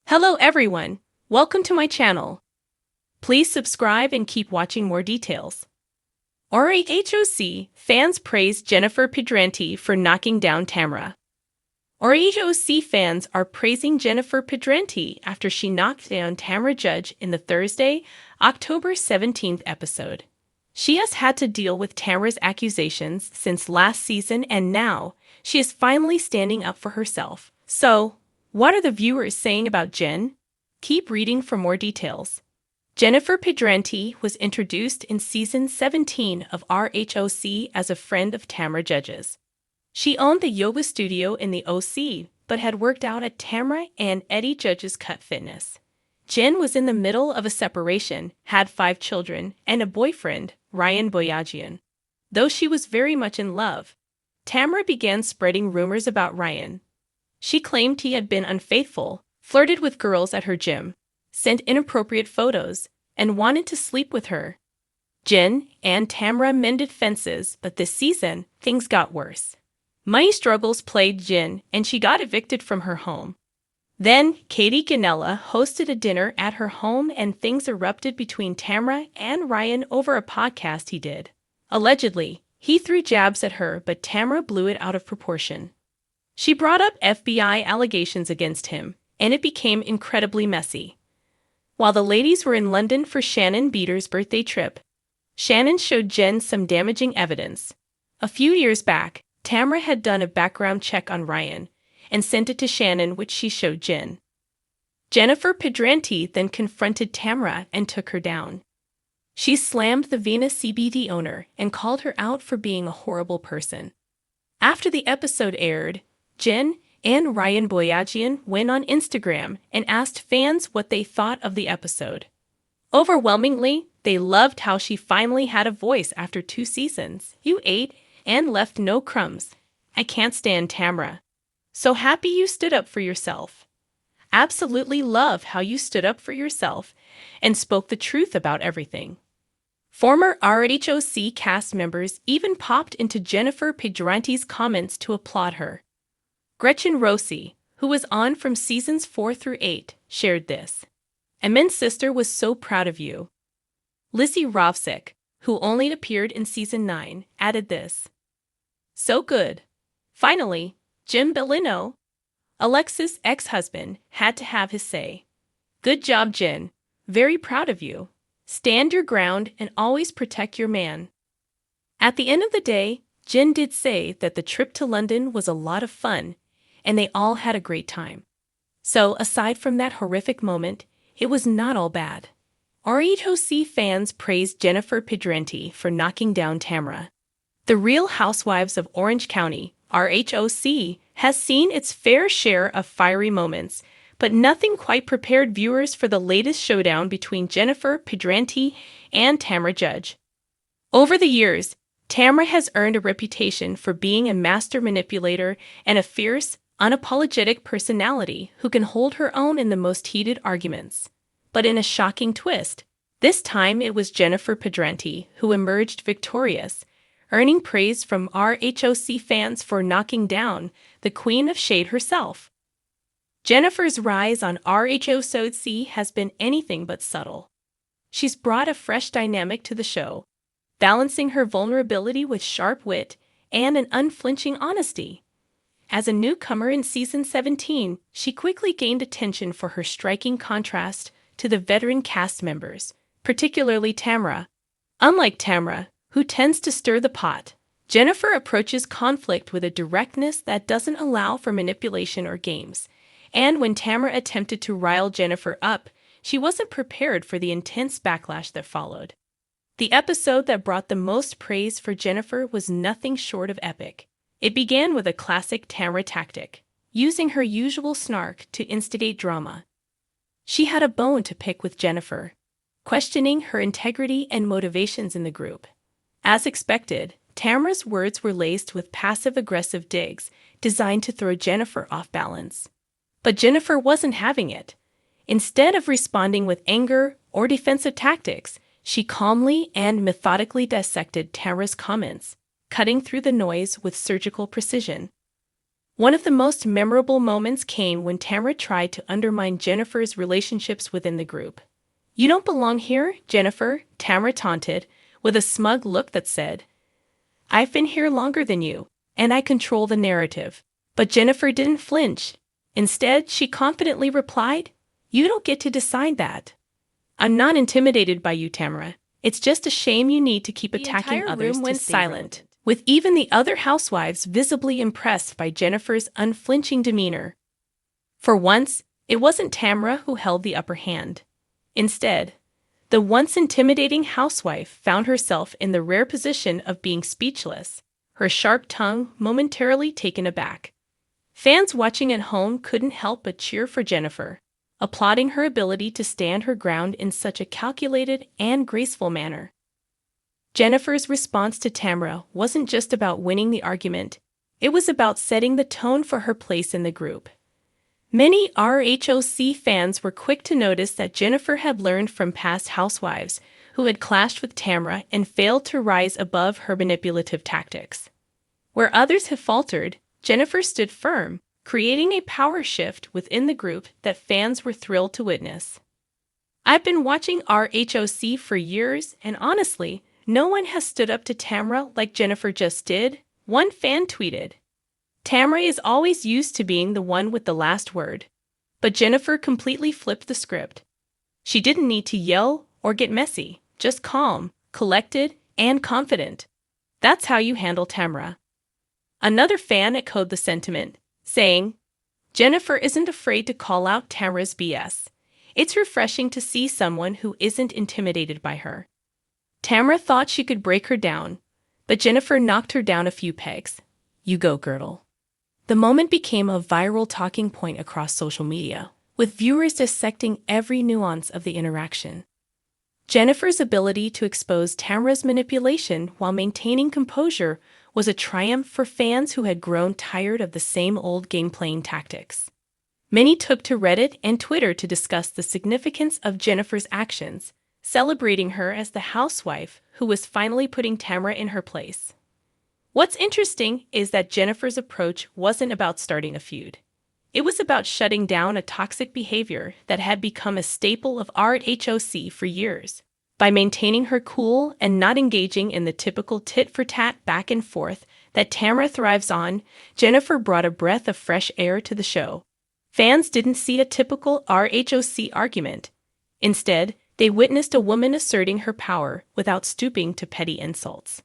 Hello everyone, welcome to my channel. Please subscribe and keep watching more details. RHOC fans praise Jennifer Pedranti for knocking down Tamra. RHOC fans are praising Jennifer Pedranti after she knocked down Tamra Judge in the Thursday, October 17th episode. She has had to deal with Tamra's accusations since last season, and now she is finally standing up for herself. So, what are the viewers saying about Jen? Keep reading for more details. Jennifer Pedranti was introduced in season 17 of RHOC as a friend of Tamra Judge's. She owned the yoga studio in the OC, but had worked out at Tamra and Eddie Judge's Cut Fitness. Jen was in the middle of a separation, had 5 children, and a boyfriend, Ryan Boyajian. Though she was very much in love, Tamra began spreading rumors about Ryan. She claimed he had been unfaithful, flirted with girls at her gym, sent inappropriate photos, and wanted to sleep with her. Jen and Tamra mended fences, but this season, things got worse. Money struggles plagued Jen, and she got evicted from her home. Then, Katie Ganella hosted a dinner at her home, and things erupted between Tamra and Ryan over a podcast he did. Allegedly, he threw jabs at her, but Tamra blew it out of proportion. She brought up FBI allegations against him, and it became incredibly messy. While the ladies were in London for Shannon Beater's birthday trip, Shannon showed Jen some damaging evidence. A few years back, Tamra had done a background check on Ryan and sent it to Shannon, which she showed Jen. Jennifer Pedranti then confronted Tamra and took her down. She slammed the Venus CBD owner and called her out for being a horrible person. After the episode aired, Jen and Ryan Boyajian went on Instagram and asked fans what they thought of the episode. Overwhelmingly, they loved how she finally had a voice after 2 seasons. You ate and left no crumbs. I can't stand Tamra. So happy you stood up for yourself. Absolutely love how you stood up for yourself and spoke the truth about everything. Former RHOC cast members even popped into Jennifer Pedranti's comments to applaud her. Gretchen Rossi, who was on from seasons 4 through 8, shared this. Immense sister was so proud of you. Lizzie Rovsick, who only appeared in season 9, added this. So good. Finally, Jim Bellino, Alexis' ex-husband, had to have his say. Good job, Jen. Very proud of you. Stand your ground and always protect your man. At the end of the day, Jen did say that the trip to London was a lot of fun, and they all had a great time. So, aside from that horrific moment, it was not all bad. RHOC fans praised Jennifer Pedranti for knocking down Tamra. The Real Housewives of Orange County, RHOC, has seen its fair share of fiery moments, but nothing quite prepared viewers for the latest showdown between Jennifer Pedranti and Tamra Judge. Over the years, Tamra has earned a reputation for being a master manipulator and a fierce, unapologetic personality who can hold her own in the most heated arguments. But in a shocking twist, this time it was Jennifer Pedranti who emerged victorious, earning praise from RHOC fans for knocking down the Queen of Shade herself. Jennifer's rise on RHOC has been anything but subtle. She's brought a fresh dynamic to the show, balancing her vulnerability with sharp wit and an unflinching honesty. As a newcomer in season 17, she quickly gained attention for her striking contrast to the veteran cast members, particularly Tamra. Unlike Tamra, who tends to stir the pot, Jennifer approaches conflict with a directness that doesn't allow for manipulation or games. And when Tamra attempted to rile Jennifer up, she wasn't prepared for the intense backlash that followed. The episode that brought the most praise for Jennifer was nothing short of epic. It began with a classic Tamra tactic, using her usual snark to instigate drama. She had a bone to pick with Jennifer, questioning her integrity and motivations in the group. As expected, Tamra's words were laced with passive-aggressive digs designed to throw Jennifer off balance. But Jennifer wasn't having it. Instead of responding with anger or defensive tactics, she calmly and methodically dissected Tamra's comments, cutting through the noise with surgical precision. One of the most memorable moments came when Tamra tried to undermine Jennifer's relationships within the group. "You don't belong here, Jennifer," Tamra taunted, with a smug look that said, "I've been here longer than you, and I control the narrative." But Jennifer didn't flinch. Instead, she confidently replied, "You don't get to decide that. I'm not intimidated by you, Tamra. It's just a shame you need to keep attacking others." The entire room went silent, with even the other housewives visibly impressed by Jennifer's unflinching demeanor. For once, it wasn't Tamra who held the upper hand. Instead, the once intimidating housewife found herself in the rare position of being speechless, her sharp tongue momentarily taken aback. Fans watching at home couldn't help but cheer for Jennifer, applauding her ability to stand her ground in such a calculated and graceful manner. Jennifer's response to Tamra wasn't just about winning the argument, it was about setting the tone for her place in the group. Many RHOC fans were quick to notice that Jennifer had learned from past housewives who had clashed with Tamra and failed to rise above her manipulative tactics. Where others had faltered, Jennifer stood firm, creating a power shift within the group that fans were thrilled to witness. "I've been watching RHOC for years, and honestly, no one has stood up to Tamra like Jennifer just did," one fan tweeted. Tamra is always used to being the one with the last word, but Jennifer completely flipped the script. She didn't need to yell or get messy, just calm, collected, and confident. That's how you handle Tamra. Another fan echoed the sentiment, saying, "Jennifer isn't afraid to call out Tamra's BS. It's refreshing to see someone who isn't intimidated by her." Tamra thought she could break her down, but Jennifer knocked her down a few pegs. "You go, girdle." The moment became a viral talking point across social media, with viewers dissecting every nuance of the interaction. Jennifer's ability to expose Tamra's manipulation while maintaining composure was a triumph for fans who had grown tired of the same old game-playing tactics. Many took to Reddit and Twitter to discuss the significance of Jennifer's actions, celebrating her as the housewife who was finally putting Tamra in her place. What's interesting is that Jennifer's approach wasn't about starting a feud. It was about shutting down a toxic behavior that had become a staple of RHOC for years. By maintaining her cool and not engaging in the typical tit-for-tat back and forth that Tamra thrives on, Jennifer brought a breath of fresh air to the show. Fans didn't see a typical RHOC argument. Instead, they witnessed a woman asserting her power without stooping to petty insults.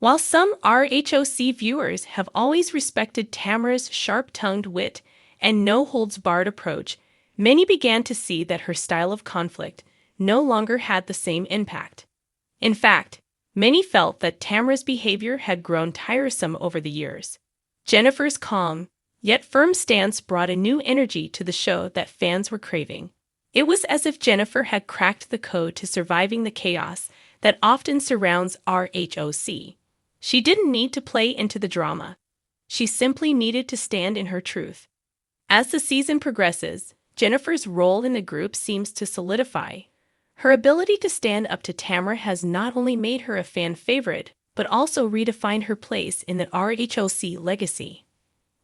While some RHOC viewers have always respected Tamra's sharp-tongued wit and no-holds-barred approach, many began to see that her style of conflict no longer had the same impact. In fact, many felt that Tamra's behavior had grown tiresome over the years. Jennifer's calm, yet firm stance brought a new energy to the show that fans were craving. It was as if Jennifer had cracked the code to surviving the chaos that often surrounds RHOC. She didn't need to play into the drama. She simply needed to stand in her truth. As the season progresses, Jennifer's role in the group seems to solidify. Her ability to stand up to Tamra has not only made her a fan favorite, but also redefined her place in the RHOC legacy.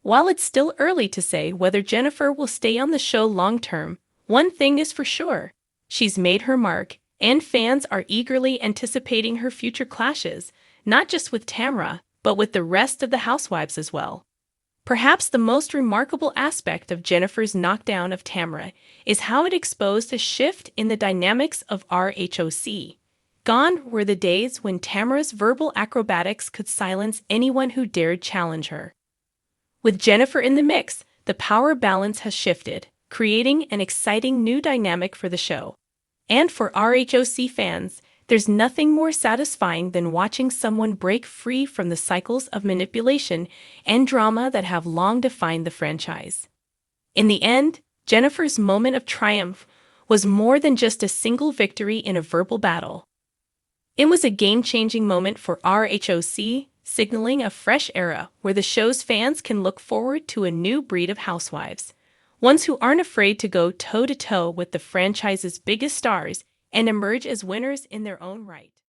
While it's still early to say whether Jennifer will stay on the show long-term, one thing is for sure: she's made her mark, and fans are eagerly anticipating her future clashes, not just with Tamra, but with the rest of the housewives as well. Perhaps the most remarkable aspect of Jennifer's knockdown of Tamra is how it exposed a shift in the dynamics of RHOC. Gone were the days when Tamra's verbal acrobatics could silence anyone who dared challenge her. With Jennifer in the mix, the power balance has shifted, creating an exciting new dynamic for the show. And for RHOC fans, there's nothing more satisfying than watching someone break free from the cycles of manipulation and drama that have long defined the franchise. In the end, Jennifer's moment of triumph was more than just a single victory in a verbal battle. It was a game-changing moment for RHOC, signaling a fresh era where the show's fans can look forward to a new breed of housewives, ones who aren't afraid to go toe-to-toe with the franchise's biggest stars and emerge as winners in their own right.